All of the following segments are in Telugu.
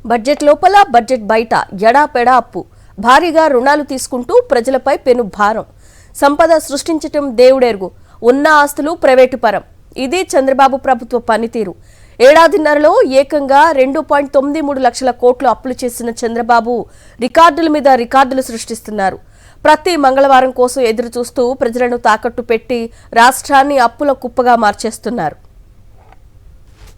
బడ్జెట్ లోపల బడ్జెట్ బయట ఎడాపెడా అప్పు భారీగా రుణాలు తీసుకుంటూ ప్రజలపై పెను భారం సంపద సృష్టించటం దేవుడెరుగు ఉన్న ఆస్తులు ప్రైవేటు పరం ఇది చంద్రబాబు ప్రభుత్వ పనితీరు ఏడాదిన్నరలో ఏకంగా 2.93 లక్షల కోట్లు అప్పులు చేసిన చంద్రబాబు రికార్డుల మీద రికార్డులు సృష్టిస్తున్నారు ప్రతి మంగళవారం కోసం ఎదురు చూస్తూ ప్రజలను తాకట్టు పెట్టి రాష్ట్రాన్ని అప్పుల కుప్పగా మార్చేస్తున్నారు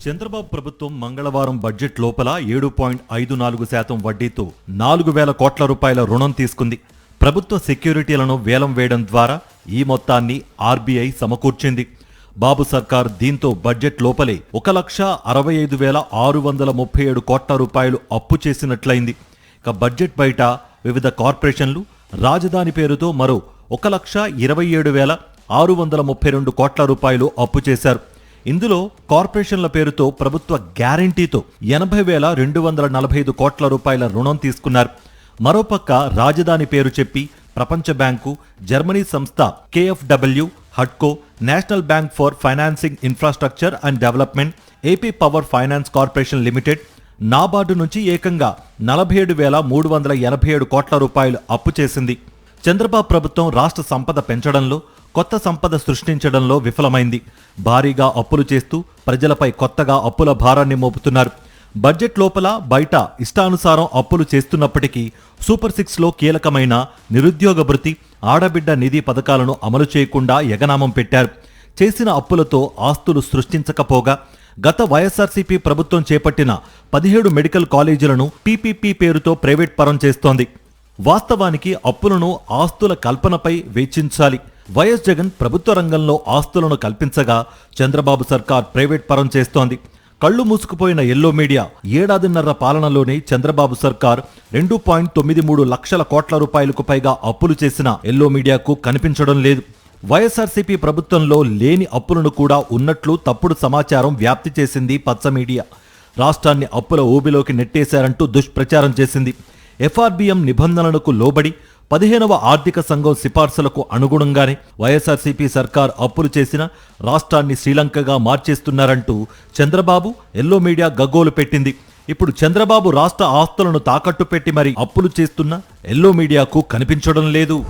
చంద్రబాబు ప్రభుత్వం మంగళవారం బడ్జెట్ లోపల 7.54% వడ్డీతో 4,000 కోట్ల రూపాయల రుణం తీసుకుంది. ప్రభుత్వ సెక్యూరిటీలను వేలం వేయడం ద్వారా ఈ మొత్తాన్ని ఆర్బీఐ సమకూర్చింది. బాబు సర్కార్ దీంతో బడ్జెట్ లోపలే 1,65,637 కోట్ల రూపాయలు అప్పు చేసినట్లయింది. ఇక బడ్జెట్ బయట వివిధ కార్పొరేషన్లు రాజధాని పేరుతో మరో 1,27,632 కోట్ల రూపాయలు అప్పు చేశారు. ఇందులో కార్పొరేషన్ల పేరుతో ప్రభుత్వ గ్యారంటీతో 80,245 కోట్ల రూపాయల రుణం తీసుకున్నారు. మరోపక్క రాజధాని పేరు చెప్పి ప్రపంచ బ్యాంకు, జర్మనీ సంస్థ KfW, హడ్కో, national bank for financing infrastructure and development, AP power finance corporation limited, NABARD నుంచి ఏకంగా 47,387 కోట్ల రూపాయలు అప్పు చేసింది. చంద్రబాబు ప్రభుత్వం రాష్ట్ర సంపద పెంచడంలో, కొత్త సంపద సృష్టించడంలో విఫలమైంది. భారీగా అప్పులు చేస్తూ ప్రజలపై కొత్తగా అప్పుల భారాన్ని మోపుతున్నారు. బడ్జెట్ లోపల బయట ఇష్టానుసారం అప్పులు చేస్తున్నప్పటికీ సూపర్ 6లో కీలకమైన నిరుద్యోగ భృతి, ఆడబిడ్డ నిధి పథకాలను అమలు చేయకుండా ఎగనామం పెట్టారు. చేసిన అప్పులతో ఆస్తులు సృష్టించకపోగా గత వైఎస్ఆర్సీపీ ప్రభుత్వం చేపట్టిన 17 మెడికల్ కాలేజీలను పీపీపీ పేరుతో ప్రైవేట్ పరం చేస్తోంది. వాస్తవానికి అప్పులను ఆస్తుల కల్పనపై వెచ్చించాలి. వైఎస్ జగన్ ప్రభుత్వ రంగంలో ఆస్తులను కల్పించగా చంద్రబాబు సర్కార్ ప్రైవేట్ పరం చేస్తోంది. కళ్లు మూసుకుపోయిన ఎల్లో మీడియా ఏడాదిన్నర పాలనలోనే చంద్రబాబు సర్కార్ 2.93 లక్షల కోట్ల రూపాయలకు పైగా అప్పులు చేసిన ఎల్లో మీడియాకు కనిపించడం లేదు. వైఎస్ఆర్సీపీ ప్రభుత్వంలో లేని అప్పులను కూడా ఉన్నట్లు తప్పుడు సమాచారం వ్యాప్తి చేసింది పచ్చ మీడియా. రాష్ట్రాన్ని అప్పుల ఊబిలోకి నెట్టేశారంటూ దుష్ప్రచారం చేసింది. ఎఫ్ఆర్బిఎం నిబంధనలకు లోబడి 15వ ఆర్థిక సంఘం సిఫార్సులకు అనుగుణంగానే వైఎస్ఆర్సీపీ సర్కార్ అప్పులు చేసిన రాష్ట్రాన్ని శ్రీలంకగా మార్చేస్తున్నారంటూ చంద్రబాబు ఎల్లో మీడియా గగ్గోలు పెట్టింది. ఇప్పుడు చంద్రబాబు రాష్ట్ర ఆస్తులను తాకట్టు పెట్టి మరి అప్పులు చేస్తున్న ఎల్లో మీడియాకు కనిపించడం లేదు.